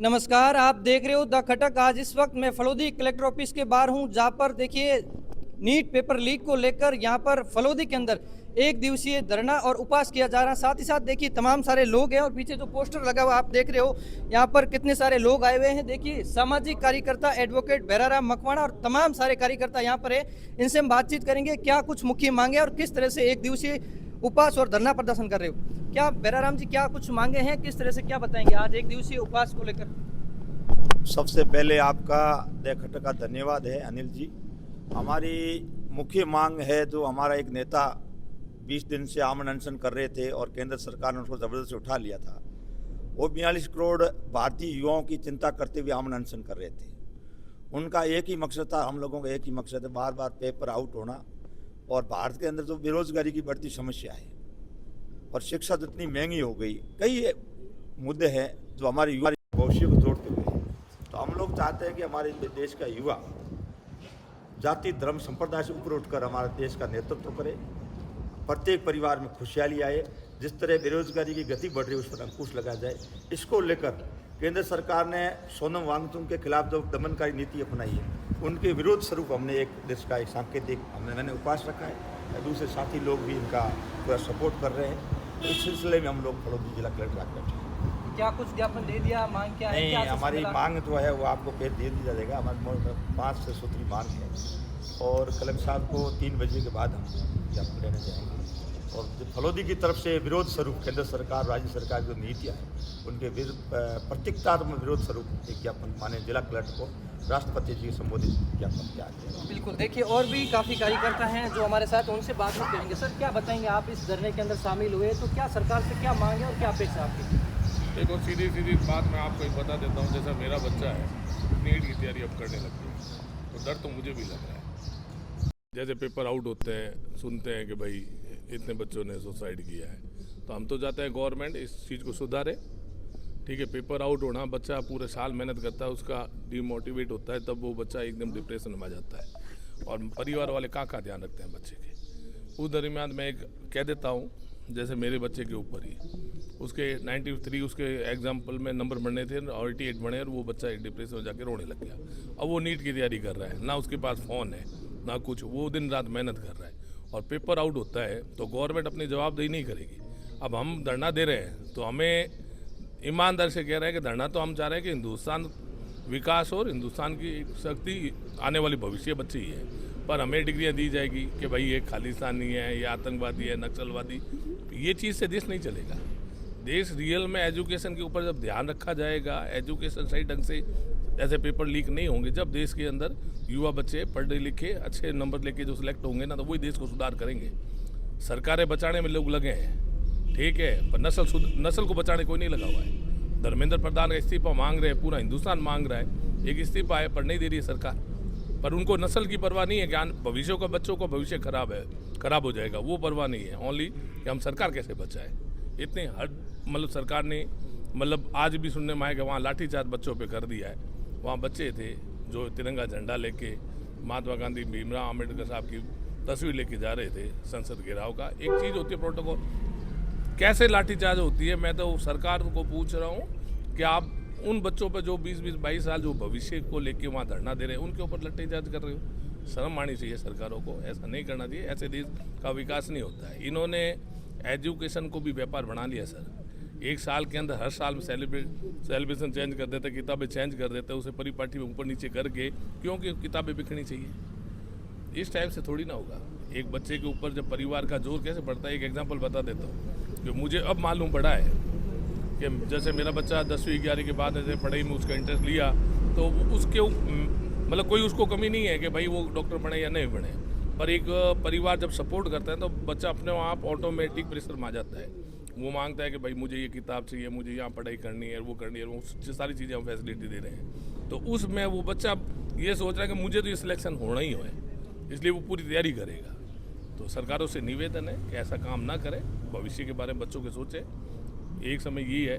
नमस्कार, आप देख रहे हो द खटक। आज इस वक्त मैं फलोदी कलेक्टर ऑफिस के बाहर हूं, जहां पर देखिए नीट पेपर लीक को लेकर यहां पर फलोदी के अंदर एक दिवसीय धरना और उपवास किया जा रहा है। साथ ही साथ देखिए तमाम सारे लोग हैं और पीछे जो पोस्टर लगा हुआ आप देख रहे हो, यहां पर कितने सारे लोग आए हुए हैं। देखिए सामाजिक कार्यकर्ता एडवोकेट भैराराम मकवाना और तमाम सारे कार्यकर्ता यहां पर है। इनसे हम बातचीत करेंगे क्या कुछ मुख्य मांगे और किस तरह से एक दिवसीय उपवास और धरना प्रदर्शन कर रहे हो। क्या भैराराम जी, क्या कुछ मांगे हैं, किस तरह से क्या बताएंगे आज एक दिवसीय उपवास को लेकर। सबसे पहले आपका द खटक का धन्यवाद है अनिल जी। हमारी मुख्य मांग है, जो हमारा एक नेता 20 दिन से आमरण अनशन कर रहे थे और केंद्र सरकार ने उसको ज़बरदस्ती उठा लिया था। वो 42 करोड़ भारतीय युवाओं की चिंता करते हुए आमरण अनशन कर रहे थे। उनका एक ही मकसद था, हम लोगों का एक ही मकसद है, बार बार पेपर आउट होना। और भारत के अंदर जो बेरोजगारी की बढ़ती समस्या है और शिक्षा जितनी महंगी हो गई, कई मुद्दे हैं जो हमारे युवा भविष्य को जोड़ते हुए। तो हम लोग चाहते हैं कि हमारे देश का युवा जाति धर्म संप्रदाय से ऊपर उठकर हमारे देश का नेतृत्व करे, प्रत्येक परिवार में खुशहाली आए। जिस तरह बेरोजगारी की गति बढ़ रही है उस पर अंकुश लगाया जाए। इसको लेकर केंद्र सरकार ने सोनम वांगचुक के खिलाफ जो दमनकारी नीति अपनाई है, उनके विरोध स्वरूप हमने एक देश का एक सांकेतिक मैंने उपवास रखा है। दूसरे साथी लोग भी इनका पूरा सपोर्ट कर रहे हैं। इस सिलसिले में हम लोग फलोदी जिला कलेक्टर आकर बैठे हैं। क्या कुछ ज्ञापन दे दिया, मांग क्या है? नहीं, क्या हमारी मांग जो है वो आपको फिर दे दी जाएगा। हमारे 5 से सूत्री मांग है और कलेक्टर साहब को 3 बजे के बाद हम ज्ञापन लेने जाएंगे। और जो फलोदी की तरफ से विरोध स्वरूप केंद्र सरकार राज्य सरकार की जो नीतियाँ हैं उनके प्रतीकात्मक विरोध स्वरूप एक ज्ञापन माननीय जिला कलेक्टर को राष्ट्रपति जी संबोधित ज्ञापन किया गया। बिल्कुल, देखिए और भी काफ़ी कार्यकर्ता हैं जो हमारे साथ, उनसे बात करेंगे। सर, क्या बताएंगे, आप इस धरने के अंदर शामिल हुए तो क्या सरकार से क्या मांग है और क्या अपेक्षा आपकी? देखो, सीधी सीधी बात मैं आपको एक बता देता हूँ। जैसा मेरा बच्चा है नीट की तैयारी अब करने लग गई, तो डर तो मुझे भी लग रहा है। जैसे पेपर आउट होते हैं, सुनते हैं कि भाई इतने बच्चों ने सुसाइड किया है, तो हम तो चाहते हैं गवर्नमेंट इस चीज़ को सुधारे। ठीक है, पेपर आउट होना, बच्चा पूरे साल मेहनत करता है, उसका डिमोटिवेट होता है, तब वो बच्चा एकदम डिप्रेशन में आ जाता है और परिवार वाले कहाँ ध्यान रखते हैं बच्चे के। उस दरमियान मैं एक कह देता हूँ, जैसे मेरे बच्चे के ऊपर ही उसके 93 उसके एग्जाम्पल में नंबर बढ़ने थे और 88 बने और वो बच्चा एक डिप्रेशन में जाके रोने लग गया। अब वो नीट की तैयारी कर रहा है, ना उसके पास फ़ोन है ना कुछ, वो दिन रात मेहनत कर रहा है और पेपर आउट होता है तो गवर्नमेंट अपनी जवाबदेही नहीं करेगी। अब हम धरना दे रहे हैं तो हमें ईमानदार से कह रहे हैं कि धरना तो हम चाह रहे हैं कि हिंदुस्तान विकास और हिंदुस्तान की शक्ति आने वाली भविष्य बच्चे ही है, पर हमें डिग्रियां दी जाएगी कि भाई ये खालिस्तानी है, ये आतंकवादी है, नक्सलवादी। ये चीज़ से देश नहीं चलेगा। देश रियल में एजुकेशन के ऊपर जब ध्यान रखा जाएगा, एजुकेशन सही ढंग से ऐसे पेपर लीक नहीं होंगे, जब देश के अंदर युवा बच्चे पढ़े लिखे अच्छे नंबर लेके जो सिलेक्ट होंगे ना, तो वही देश को सुधार करेंगे। सरकारें बचाने में लोग लगे हैं, ठीक है, पर नस्ल को बचाने कोई नहीं लगा हुआ है। धर्मेंद्र प्रधान का इस्तीफा मांग रहे हैं, पूरा हिंदुस्तान मांग रहा है, एक इस्तीफा है पर नहीं दे रही है सरकार। पर उनको नस्ल की परवाह नहीं है कि भविष्य का बच्चों का भविष्य खराब हो जाएगा, वो परवाह नहीं है। ओनली कि हम सरकार कैसे बचाए। इतने मतलब सरकार ने आज भी सुनने में आया कि वहाँ लाठीचार्ज बच्चों पे कर दिया है। वहाँ बच्चे थे जो तिरंगा झंडा लेके महात्मा गांधी भीमराव अम्बेडकर साहब की तस्वीर लेके जा रहे थे संसद घेराव का। एक चीज़ होती है प्रोटोकॉल, कैसे लाठीचार्ज होती है। मैं तो सरकार को पूछ रहा हूँ कि आप उन बच्चों पर जो 20-22 साल जो भविष्य को लेके वहाँ धरना दे रहे हैं, उनके ऊपर लाठीचार्ज कर रहे हो। शर्म आनी चाहिए सरकारों को, ऐसा नहीं करना चाहिए। ऐसे देश का विकास नहीं होता है। इन्होंने एजुकेशन को भी व्यापार बना लिया सर। एक साल के अंदर हर साल में सेलिब्रेशन चेंज कर देते, किताबें चेंज कर देते, उसे परिपाटी में ऊपर नीचे करके, क्योंकि किताबें बिकनी चाहिए। इस टाइप से थोड़ी ना होगा। एक बच्चे के ऊपर जब परिवार का जोर कैसे पड़ता है, एक एग्जांपल बता देता हूँ कि मुझे अब मालूम पड़ा है कि जैसे मेरा बच्चा 10वीं 11वीं के बाद ऐसे पढ़ाई में उसका इंटरेस्ट लिया, तो उसके मतलब कोई उसको कमी नहीं है कि भाई वो डॉक्टर बने या नहीं बने, पर एक परिवार जब सपोर्ट करता है तो बच्चा अपने आप ऑटोमेटिक प्रेशर में आ जाता है। वो मांगता है कि भाई मुझे ये किताब चाहिए, मुझे यहाँ पढ़ाई करनी है, वो करनी है, वो सारी चीज़ें हम फैसिलिटी दे रहे हैं। तो उसमें वो बच्चा ये सोच रहा है कि मुझे तो ये सिलेक्शन होना ही है, इसलिए वो पूरी तैयारी करेगा। तो सरकारों से निवेदन है कि ऐसा काम ना करें, भविष्य के बारे में बच्चों के सोचें। एक समय ये है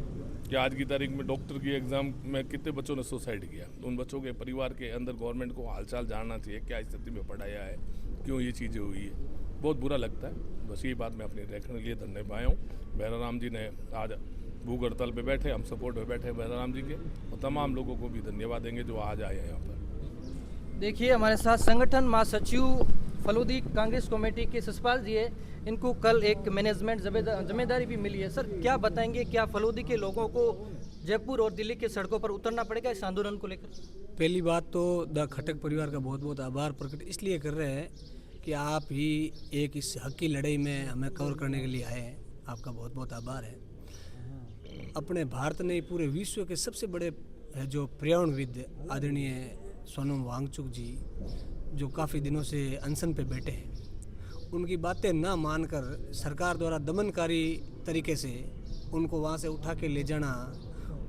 कि आज की तारीख में डॉक्टर की एग्ज़ाम में कितने बच्चों ने सुसाइड किया। उन बच्चों के परिवार के अंदर गवर्नमेंट को हालचाल जानना चाहिए, क्या स्थिति में पढ़ाया है, क्यों ये चीज़ें हुई है। बहुत बुरा लगता है। बस ये बात मैं अपनी रखने के लिए धन्यवाद पाया हूँ। भैराराम जी ने आज भूख हड़ताल पे बैठे, हम सपोर्ट में बैठे बलराम जी के, और तमाम लोगों को भी धन्यवाद देंगे जो आज आए हैं यहाँ पर। देखिए हमारे साथ संगठन महासचिव फलोदी कांग्रेस कमेटी के ससपाल जी है। इनको कल एक मैनेजमेंट जिम्मेदारी भी मिली है। सर क्या बताएंगे, क्या फलोदी के लोगों को जयपुर और दिल्ली के सड़कों पर उतरना पड़ेगा इस आंदोलन को लेकर? पहली बात तो द खट्टक परिवार का बहुत बहुत आभार प्रकट इसलिए कर रहे हैं कि आप ही एक इस हक की लड़ाई में हमें कवर करने के लिए आए हैं। आपका बहुत बहुत आभार है। अपने भारत ने पूरे विश्व के सबसे बड़े जो पर्यावरणविद आदरणीय सोनम वांगचुक जी, जो काफ़ी दिनों से अनशन पे बैठे हैं, उनकी बातें ना मानकर सरकार द्वारा दमनकारी तरीके से उनको वहाँ से उठा के ले जाना,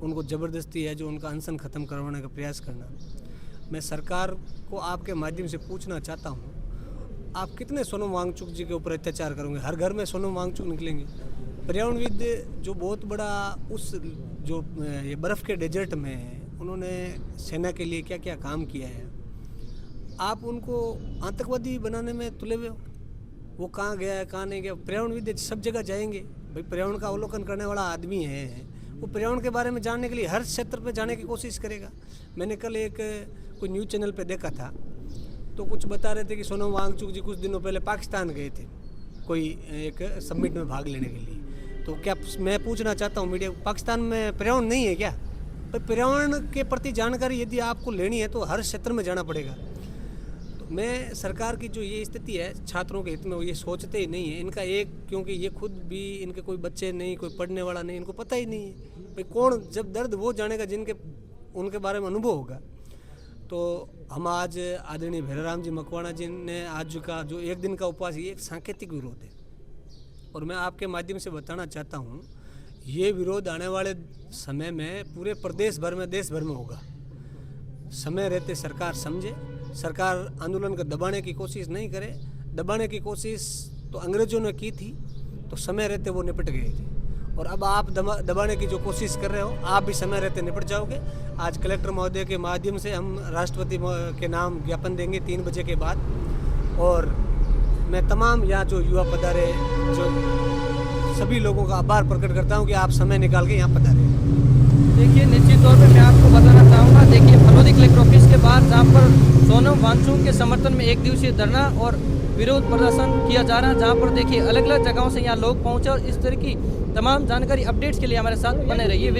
उनको ज़बरदस्ती है जो उनका अनशन ख़त्म करवाने का प्रयास करना। मैं सरकार को आपके माध्यम से पूछना चाहता हूँ, आप कितने सोनम वांगचुक जी के ऊपर अत्याचार करोगे? हर घर में सोनम वांगचुक निकलेंगे। पर्यावरणविद जो बहुत बड़ा उस जो ये बर्फ़ के डेजर्ट में उन्होंने सेना के लिए क्या क्या काम किया है, आप उनको आतंकवादी बनाने में तुले हुए हो। वो कहाँ गया है, कहाँ नहीं गया? पर्यावरणविद सब जगह जाएंगे भाई, पर्यावरण का अवलोकन करने वाला आदमी है, वो पर्यावरण के बारे में जानने के लिए हर क्षेत्र पे जाने की कोशिश करेगा। मैंने कल एक कोई न्यूज़ चैनल पे देखा था, तो कुछ बता रहे थे कि सोनम वांगचुक जी कुछ दिनों पहले पाकिस्तान गए थे कोई एक समिट में भाग लेने के लिए। तो क्या मैं पूछना चाहता हूँ मीडिया, पाकिस्तान में पर्यावरण नहीं है क्या? पर पर्यावरण के प्रति जानकारी यदि आपको लेनी है तो हर क्षेत्र में जाना पड़ेगा। मैं सरकार की जो ये स्थिति है छात्रों के हित में, वो ये सोचते ही नहीं है। इनका एक, क्योंकि ये खुद भी, इनके कोई बच्चे नहीं, कोई पढ़ने वाला नहीं, इनको पता ही नहीं है भाई कौन, जब दर्द वो जानेगा जिनके उनके बारे में अनुभव होगा। तो हम आज आदरणीय भैराराम जी मकवाना जी ने आज का जो एक दिन का उपवास, ये एक सांकेतिक विरोध है, और मैं आपके माध्यम से बताना चाहता हूँ ये विरोध आने वाले समय में पूरे प्रदेश भर में, देश भर में होगा। समय रहते सरकार समझे, सरकार आंदोलन को दबाने की कोशिश नहीं करे। दबाने की कोशिश तो अंग्रेजों ने की थी, तो समय रहते वो निपट गए थे, और अब आप दबाने की जो कोशिश कर रहे हो, आप भी समय रहते निपट जाओगे। आज कलेक्टर महोदय के माध्यम से हम राष्ट्रपति के नाम ज्ञापन देंगे 3 बजे के बाद, और मैं तमाम यहाँ जो युवा पधारे, जो सभी लोगों का आभार प्रकट करता हूँ कि आप समय निकाल के यहाँ पधारे। देखिए निश्चित तौर पे मैं आपको बताना चाहूँगा, देखिए फलोदी कलेक्टर ऑफिस के बाहर जहाँ पर सोनम वांगचुक के समर्थन में 1 दिवसीय धरना और विरोध प्रदर्शन किया जा रहा है, जहाँ पर देखिए अलग अलग जगहों से यहाँ लोग पहुँचे, और इस तरह की तमाम जानकारी अपडेट्स के लिए हमारे साथ बने रहिए।